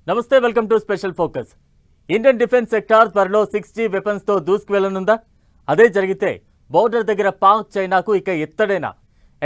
నమస్తే, welcome to special focus. Indian defence sector త్వరలో 6G weapons తో దూసుకువెళ్లనుందా? అదే జరిగితే బోర్డర్ దగ్గర పాక్ చైనాకు ఇక ఎత్తడేనా?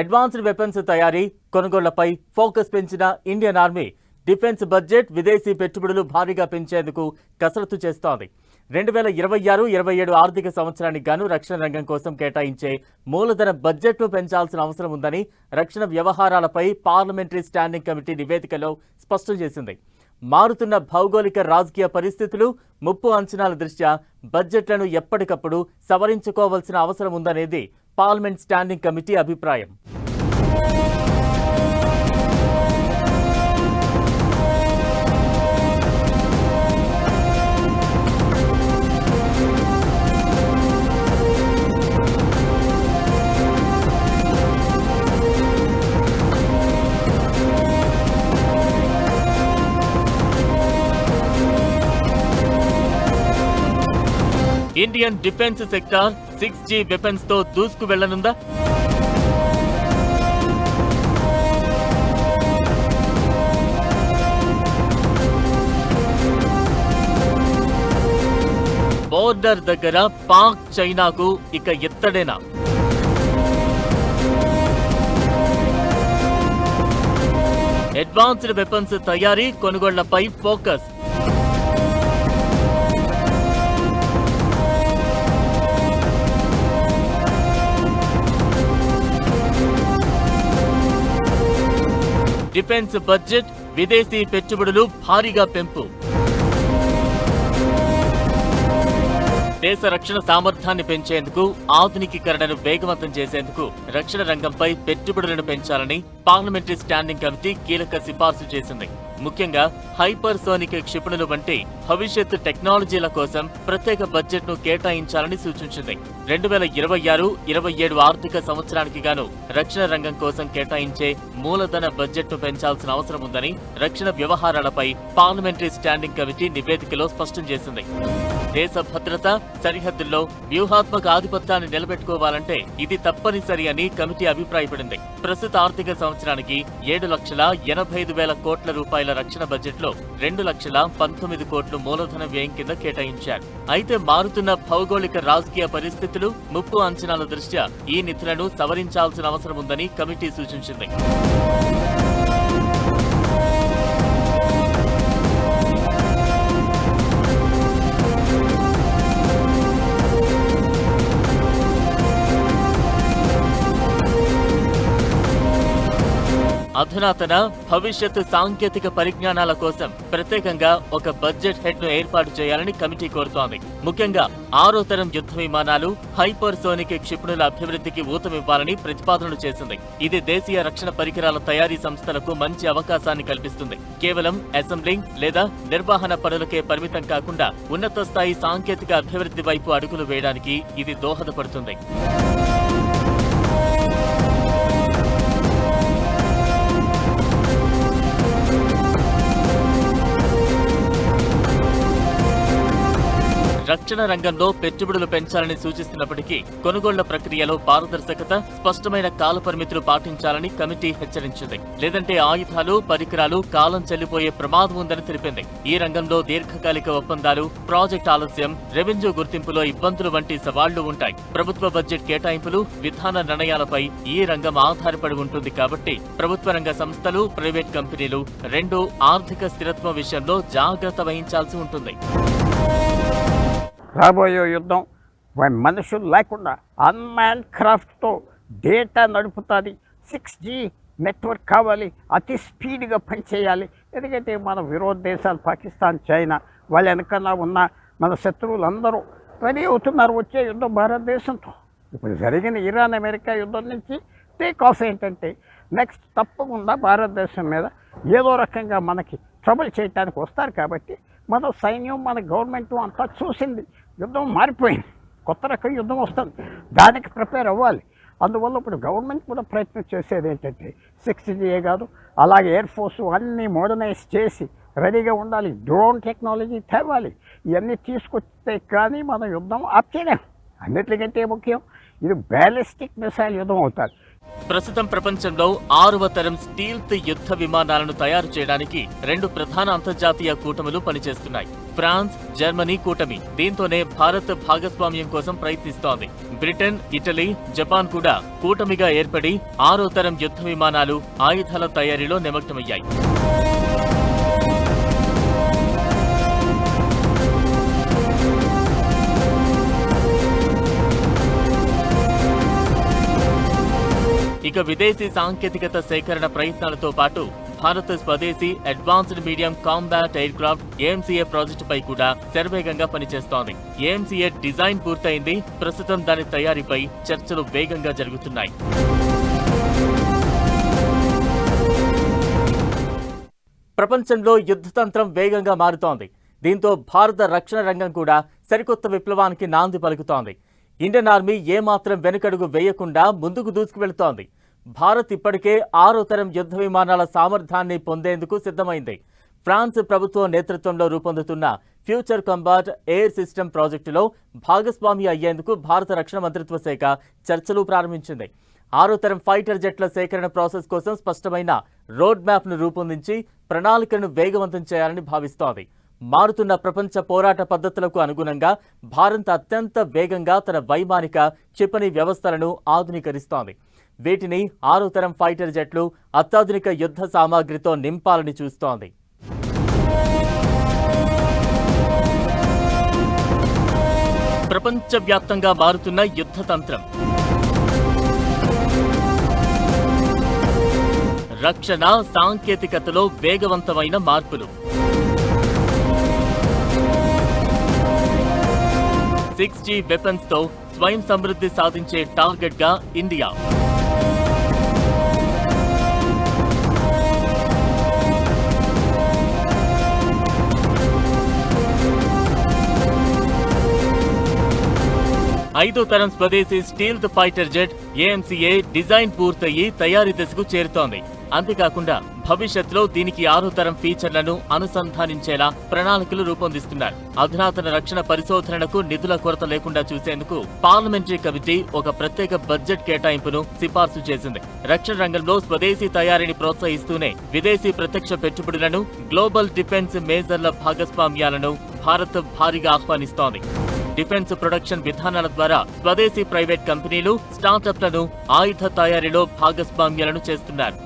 అడ్వాన్స్డ్ వెపన్స్ తయారీ కొనుగోళ్లపై ఫోకస్ పెంచిన ఇండియన్ ఆర్మీ డిఫెన్స్ బడ్జెట్ విదేశీ పెట్టుబడులు భారీగా పెంచేందుకు కసరత్తు చేస్తోంది. 2026-27 ఆర్థిక సంవత్సరానికి గాను రక్షణ రంగం కోసం కేటాయించే మూలధన బడ్జెట్ను పెంచాల్సిన అవసరం ఉందని రక్షణ వ్యవహారాలపై పార్లమెంటరీ స్టాండింగ్ కమిటీ నివేదికలో స్పష్టం చేసింది. మారుతున్న భౌగోళిక రాజకీయ పరిస్థితులు, ముప్పు అంచనాల దృష్ట్యా బడ్జెట్లను ఎప్పటికప్పుడు సవరించుకోవాల్సిన అవసరం ఉందనేది పార్లమెంట్ స్టాండింగ్ కమిటీ అభిప్రాయం. Indian defence sector 6G weapons తో దూసుకు వెళ్లనుందా? బోర్డర్ దగ్గర పాక్ చైనాకు ఇక ఎత్తడేనా? అడ్వాన్స్డ్ వెపన్స్ తయారీ కొనుగోళ్లపై ఫోకస్. డిఫెన్స్ బడ్జెట్ విదేశీ పెట్టుబడులు భారీగా పెంపు. దేశ రక్షణ సామర్థ్యాన్ని పెంచేందుకు, ఆధునికీకరణను వేగవంతం చేసేందుకు రక్షణ రంగంపై పెట్టుబడులను పెంచాలని పార్లమెంటరీ స్టాండింగ్ కమిటీ కీలక సిఫార్సు చేసింది. ముఖ్యంగా హైపర్సోనిక్ క్షిపణులు వంటి భవిష్యత్ టెక్నాలజీల కోసం ప్రత్యేక బడ్జెట్ను కేటాయించాలని సూచించింది. 2026-27 ఆర్థిక సంవత్సరానికి గాను రక్షణ రంగం కోసం కేటాయించే మూలధన బడ్జెట్ను పెంచాల్సిన అవసరం ఉందని రక్షణ వ్యవహారాలపై పార్లమెంటరీ స్టాండింగ్ కమిటీ నివేదికలో స్పష్టం చేసింది. దేశ భద్రత, సరిహద్దుల్లో వ్యూహాత్మక ఆధిపత్యాన్ని నిలబెట్టుకోవాలంటే ఇది తప్పనిసరి అని కమిటీ అభిప్రాయపడింది. ప్రస్తుత ఆర్థిక సంవత్సరానికి 7,85,000 కోట్ల రూపాయల రక్షణ బడ్జెట్లో 2,19,000 కోట్లు మూలధన వ్యయం కింద కేటాయించారు. అయితే మారుతున్న భౌగోళిక రాజకీయ పరిస్థితులు, ముప్పు అంచనాల దృష్ట్యా ఈ నిధులను సవరించాల్సిన అవసరం ఉందని కమిటీ సూచించింది. అధునాతన భవిష్యత్ సాంకేతిక పరిజ్ఞానాల కోసం ప్రత్యేకంగా ఒక బడ్జెట్ హెడ్ ను ఏర్పాటు చేయాలని కమిటీ కోరుతోంది. ముఖ్యంగా 6వ తరం యుద్ధ విమానాలు, హైపర్సోనిక్ క్షిపణుల అభివృద్ధికి ఊతమివ్వాలని ప్రతిపాదనలు చేసింది. ఇది దేశీయ రక్షణ పరికరాల తయారీ సంస్థలకు మంచి అవకాశాన్ని కల్పిస్తుంది. కేవలం అసెంబ్లింగ్ లేదా నిర్వహణ పనులకే పరిమితం కాకుండా ఉన్నత స్థాయి సాంకేతిక అభివృద్ధి వైపు అడుగులు వేయడానికి ఇది దోహదపడుతుంది. రక్షణ రంగంలో పెట్టుబడులు పెంచాలని సూచిస్తున్నప్పటికీ కొనుగోళ్ల ప్రక్రియలో పారదర్శకత, స్పష్టమైన కాల పరిమితులు పాటించాలని కమిటీ హెచ్చరించింది. లేదంటే ఆయుధాలు, పరికరాలు కాలం చెల్లిపోయే ప్రమాదం ఉందని తెలిపింది. ఈ రంగంలో దీర్ఘకాలిక ఒప్పందాలు, ప్రాజెక్ట్ ఆలస్యం, రెవెన్యూ గుర్తింపులో ఇబ్బందులు వంటి సవాళ్లు ఉంటాయి. ప్రభుత్వ బడ్జెట్ కేటాయింపులు, విధాన నిర్ణయాలపై ఈ రంగం ఆధారపడి ఉంటుంది. కాబట్టి ప్రభుత్వ రంగ సంస్థలు, ప్రైవేట్ కంపెనీలు రెండూ ఆర్థిక స్థిరత్వం విషయంలో జాగ్రత్త వహించాల్సి ఉంటుంది. రాబోయే యుద్ధం మనుషులు లేకుండా అన్మాన్ క్రాఫ్ట్తో డేటా నడుపుతుంది. 6G నెట్వర్క్ కావాలి, అతి స్పీడ్గా పనిచేయాలి. ఎందుకంటే మన విరోధ దేశాలు పాకిస్తాన్, చైనా వాళ్ళ వెనకన్నా ఉన్న మన శత్రువులందరూ రెడీ అవుతున్నారు వచ్చే యుద్ధం భారతదేశంతో. ఇప్పుడు జరిగిన ఇరాన్ అమెరికా యుద్ధం నుంచి టేక్ ఆఫ్ ఏంటంటే నెక్స్ట్ తప్పకుండా భారతదేశం మీద ఏదో రకంగా మనకి ట్రబుల్ చేయడానికి వస్తారు. కాబట్టి మన సైన్యం, మన గవర్నమెంట్ అంతా చూసింది, యుద్ధం మారిపోయింది, కొత్త రకం యుద్ధం వస్తుంది, దానికి ప్రిపేర్ అవ్వాలి. అందువల్ల ఇప్పుడు గవర్నమెంట్ కూడా ప్రయత్నం చేసేది ఏంటంటే 6G కాదు, అలాగే ఎయిర్ ఫోర్సు అన్నీ మోడర్నైజ్ చేసి రెడీగా ఉండాలి. డ్రోన్ టెక్నాలజీ తేవాలి. ఇవన్నీ తీసుకొస్తే కానీ మన యుద్ధం ఆప్ చేయలేం. అన్నిటికంటే ముఖ్యం ఇది బ్యాలిస్టిక్ మిసైల్ యుద్ధం అవుతుంది. ప్రస్తుతం ప్రపంచంలో 6వ తరం స్టీల్త్ యుద్ధ విమానాలను తయారు చేయడానికి 2 ప్రధాన అంతర్జాతీయ కూటములు పనిచేస్తున్నాయి. ఫ్రాన్స్, జర్మనీ కూటమి. దీంతోనే భారత్ భాగస్వామ్యం కోసం ప్రయత్నిస్తోంది. బ్రిటన్, ఇటలీ, జపాన్ కూడా కూటమిగా ఏర్పడి 6వ తరం యుద్ధ విమానాలు, ఆయుధాల తయారీలో నిమగ్నమయ్యాయి. ఇక విదేశీ సాంకేతికత సేకరణ ప్రయత్నాలతో పాటు భారత్ స్వదేశీ advanced medium combat air craft AMCA ప్రాజెక్టుపై కూడా శరవేగంగా పనిచేస్తోంది. ఏఎంసీఏ డిజైన్ పూర్తయింది. ప్రస్తుతం దాని తయారీపై చర్చలు వేగంగా జరుగుతున్నాయి. ప్రపంచంలో యుద్ధతంత్రం వేగంగా మారుతోంది. దీంతో భారత రక్షణ రంగం కూడా సరికొత్త విప్లవానికి నాంది పలుకుతోంది. ఇండియన్ ఆర్మీ ఏమాత్రం వెనుకడుగు వేయకుండా ముందుకు దూసుకువెళుతోంది. భారత్ ఇప్పటికే 6వ తరం యుద్ధ విమానాల సామర్థ్యాన్ని పొందేందుకు సిద్ధమైంది. ఫ్రాన్స్ ప్రభుత్వం నేతృత్వంలో రూపొందుతున్న ఫ్యూచర్ కంబాట్ ఎయిర్ సిస్టమ్ ప్రాజెక్టులో భాగస్వామి అయ్యేందుకు భారత రక్షణ మంత్రిత్వ శాఖ చర్చలు ప్రారంభించింది. 6వ తరం ఫైటర్ జెట్ల సేకరణ ప్రాసెస్ కోసం స్పష్టమైన రోడ్ మ్యాప్ను రూపొందించి ప్రణాళికను వేగవంతం చేయాలని భావిస్తోంది. మారుతున్న ప్రపంచ పోరాట పద్ధతులకు అనుగుణంగా భారత్ అత్యంత వేగంగా తన వైమానిక క్షిపణి వ్యవస్థలను ఆధునీకరిస్తోంది. వీటిని 6వ తరం ఫైటర్ జెట్లు అత్యాధునిక యుద్ధ సామాగ్రితో నింపాలని చూస్తోంది. ప్రపంచవ్యాప్తంగా మారుతున్న యుద్ధ తంత్రం. రక్షణ సాంకేతికతలో వేగవంతమైన మార్పులు. 6G వెపన్స్ తో స్వయం సమృద్ధి సాధించే టార్గెట్ గా ఇండియా. ఐదో తరం స్వదేశీ stealth fighter jet AMCA design పూర్తయి తయారీ దశకు చేరుతోంది. అంతేకాకుండా భవిష్యత్తులో దీనికి 6వ తరం ఫీచర్లను అనుసంధానించేలా ప్రణాళికలు రూపొందిస్తున్నారు. అధునాతన రక్షణ పరిశోధనలకు నిధుల కొరత లేకుండా చూసేందుకు పార్లమెంటరీ కమిటీ ఒక ప్రత్యేక బడ్జెట్ కేటాయింపును సిఫార్సు చేసింది. రక్షణ రంగంలో స్వదేశీ తయారీని ప్రోత్సహిస్తూనే విదేశీ ప్రత్యక్ష పెట్టుబడులను, గ్లోబల్ డిఫెన్స్ మేజర్ల భాగస్వామ్యాలను భారత్ భారీగా ఆహ్వానిస్తోంది. డిఫెన్స్ ప్రొడక్షన్ విధానాల ద్వారా స్వదేశీ ప్రైవేట్ కంపెనీలు, స్టార్టప్లను ఆయుధ తయారీలో భాగస్వామ్యాలను చేస్తున్నారు.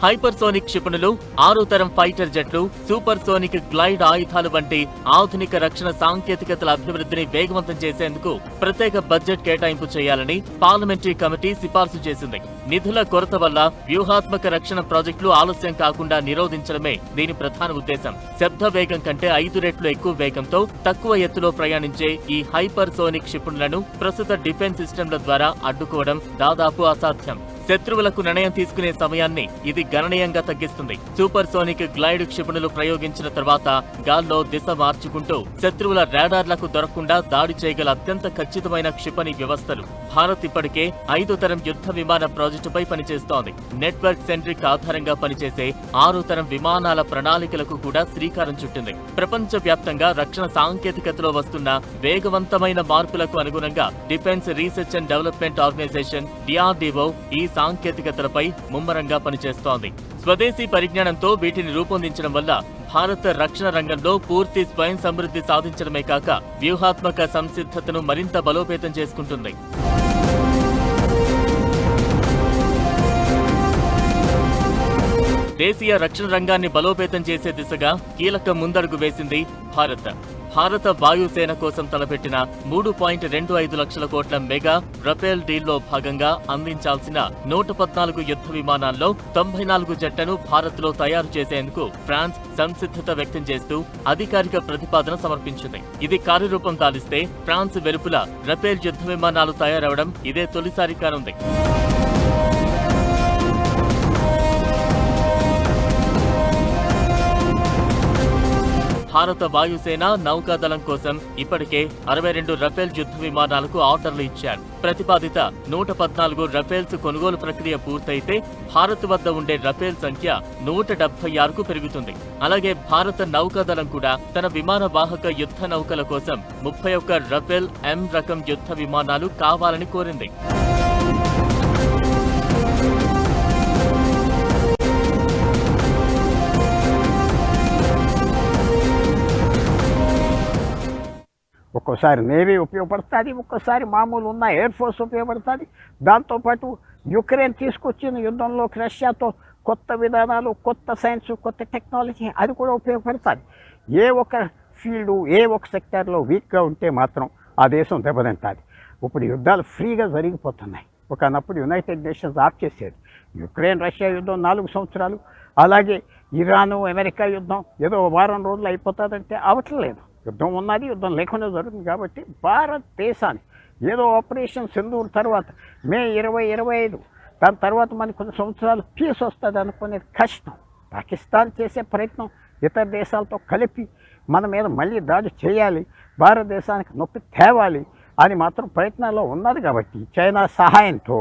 హైపర్సోనిక్ క్షిపణులు, 6వ తరం ఫైటర్ జెట్లు, సూపర్ సోనిక్ గ్లైడ్ ఆయుధాలు వంటి ఆధునిక రక్షణ సాంకేతికతల అభివృద్ధిని వేగవంతం చేసేందుకు ప్రత్యేక బడ్జెట్ కేటాయింపు చేయాలని పార్లమెంటరీ కమిటీ సిఫార్సు చేసింది. నిధుల కొరత వల్ల వ్యూహాత్మక రక్షణ ప్రాజెక్టులు ఆలస్యం కాకుండా నిరోధించడమే దీని ప్రధాన ఉద్దేశం. శబ్ద వేగం కంటే 5 రెట్లు ఎక్కువ వేగంతో తక్కువ ఎత్తులో ప్రయాణించే ఈ హైపర్ సోనిక్ క్షిపణులను ప్రస్తుత డిఫెన్స్ సిస్టంల ద్వారా అడ్డుకోవడం దాదాపు అసాధ్యం. శత్రువులకు నిర్ణయం తీసుకునే సమయాన్ని ఇది గణనీయంగా తగ్గిస్తుంది. సూపర్ సోనిక్ గ్లైడ్ క్షిపణులు ప్రయోగించిన తర్వాత గాల్లో దిశ మార్చుకుంటూ శత్రువుల రాడార్లకు దొరకకుండా దాడి చేయగల అత్యంత ఖచ్చితమైన క్షిపణి వ్యవస్థలు. భారత్ ఇప్పటికే 5వ తరం యుద్ధ విమాన ప్రాజెక్టుపై పనిచేస్తోంది. నెట్వర్క్ సెంట్రిక్ ఆధారంగా పనిచేసే 6వ తరం విమానాల ప్రణాళికలకు కూడా శ్రీకారం చుట్టింది. ప్రపంచ వ్యాప్తంగా రక్షణ సాంకేతికతలో వస్తున్న వేగవంతమైన మార్పులకు అనుగుణంగా defence research and development organisation DRDO ఈ సాంకేతికతలపై ముమ్మరంగా పనిచేస్తోంది. స్వదేశీ పరిజ్ఞానంతో వీటిని రూపొందించడం వల్ల భారత రక్షణ రంగంలో పూర్తి స్వయం సమృద్ధి సాధించడమే కాక వ్యూహాత్మక సంసిద్ధతను మరింత బలోపేతం చేసుకుంటుంది. దేశీయ రక్షణ రంగాన్ని బలోపేతం చేసే దిశగా కీలక ముందడుగు వేసింది భారత్. భారత వాయుసేన కోసం తలపెట్టిన 3.25 లక్షల కోట్ల మెగా రఫేల్ డీల్లో భాగంగా అందించాల్సిన 114 యుద్ధ విమానాల్లో 94 జట్లను భారత్లో తయారు చేసేందుకు ఫ్రాన్స్ సంసిద్ధత వ్యక్తం చేస్తూ అధికారిక ప్రతిపాదన సమర్పించింది. ఇది కార్యరూపం దాలిస్తే ఫ్రాన్స్ వెలుపల రఫేల్ యుద్ధ విమానాలు తయారవడం ఇదే తొలిసారి కానుంది. భారత వాయుసేన నౌకాదళం కోసం ఇప్పటికే 62 రఫేల్ యుద్ధ విమానాలకు ఆర్డర్లు ఇచ్చారు. ప్రతిపాదిత 114 రఫేల్స్ కొనుగోలు ప్రక్రియ పూర్తయితే భారత్ వద్ద ఉండే రఫేల్ సంఖ్య 176కు పెరుగుతుంది. అలాగే భారత నౌకాదళం కూడా తన విమాన వాహక యుద్ధ నౌకల కోసం 31 రఫేల్ M రకం యుద్ధ విమానాలు కావాలని కోరింది. ఒక్కోసారి నేవీ ఉపయోగపడుతుంది, ఒక్కోసారి మామూలు ఉన్న ఎయిర్ ఫోర్స్ ఉపయోగపడుతుంది. దాంతోపాటు యుక్రెయిన్ తీసుకొచ్చిన యుద్ధంలోకి రష్యాతో కొత్త విధానాలు, కొత్త సైన్స్, కొత్త టెక్నాలజీ అది కూడా ఉపయోగపడుతుంది. ఏ ఒక ఫీల్డు, ఏ ఒక సెక్టార్లో వీక్గా ఉంటే మాత్రం ఆ దేశం దెబ్బతింటుంది. ఇప్పుడు యుద్ధాలు ఫ్రీగా జరిగిపోతున్నాయి. ఒకనప్పుడు యునైటెడ్ నేషన్స్ ఆఫ్ చేసేది. యుక్రెయిన్ రష్యా యుద్ధం 4 సంవత్సరాలు, అలాగే ఇరాను అమెరికా యుద్ధం ఏదో వారం రోజులు అయిపోతుందంటే అవట్లేదు. యుద్ధం ఉన్నది, యుద్ధం లేకుండా జరుగుతుంది. కాబట్టి భారతదేశానికి ఏదో ఆపరేషన్ సింధూర్ తర్వాత మే 2025 దాని తర్వాత మనకి కొన్ని సంవత్సరాలు పీస్ వస్తుంది అనుకునేది కష్టం. పాకిస్తాన్ చేసే ప్రయత్నం ఇతర దేశాలతో కలిపి మన మీద మళ్ళీ దాడి చేయాలి, భారతదేశానికి నొప్పి తేవాలి అని మాత్రం ప్రయత్నాల్లో ఉన్నది. కాబట్టి చైనా సహాయంతో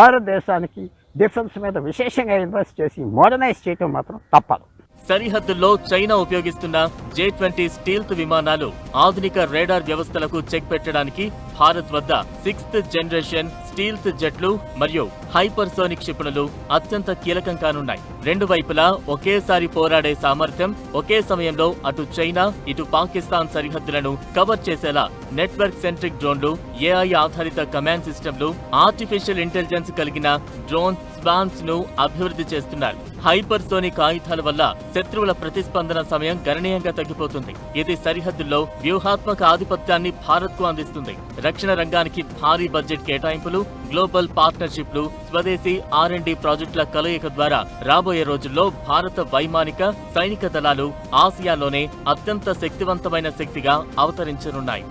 భారతదేశానికి డిఫెన్స్ మీద విశేషంగా ఇన్వెస్ట్ చేసి మోడర్నైజ్ చేయడం మాత్రం తప్పదు. సరిహద్దుల్లో చైనా ఉపయోగిస్తున్న J-20 స్టీల్త్ విమానాలు ఆధునిక రేడార్ వ్యవస్థలకు చెక్ పెట్టడానికి భారత్ వద్ద 6th జనరేషన్ స్టీల్త్ జెట్లు మరియు హైపర్సోనిక్ క్షిపణులు అత్యంత కీలకం కానున్నాయి. రెండు వైపులా ఒకేసారి పోరాడే సామర్థ్యం, ఒకే సమయంలో అటు చైనా ఇటు పాకిస్తాన్ సరిహద్దులను కవర్ చేసేలా నెట్వర్క్ సెంట్రిక్ డ్రోన్లు, AI ఆధారిత కమాండ్ సిస్టమ్లు, ఆర్టిఫిషియల్ ఇంటెలిజెన్స్ కలిగిన డ్రోన్ స్వాన్స్ ను అభివృద్ధి చేస్తున్నారు. హైపర్సోనిక్ ఆయుధాల వల్ల శత్రువుల ప్రతిస్పందన సమయం గణనీయంగా తగ్గిపోతుంది. ఇది సరిహద్దుల్లో వ్యూహాత్మక ఆధిపత్యాన్ని భారత్ కు అందిస్తుంది. రక్షణ రంగానికి భారీ బడ్జెట్ కేటాయింపులు, గ్లోబల్ పార్ట్నర్షిప్లు, స్వదేశీ R&D ప్రాజెక్టుల కలయిక ద్వారా రాబోయే రోజుల్లో భారత వైమానిక, సైనిక దళాలు ఆసియాలోనే అత్యంత శక్తివంతమైన శక్తిగా అవతరించనున్నాయి.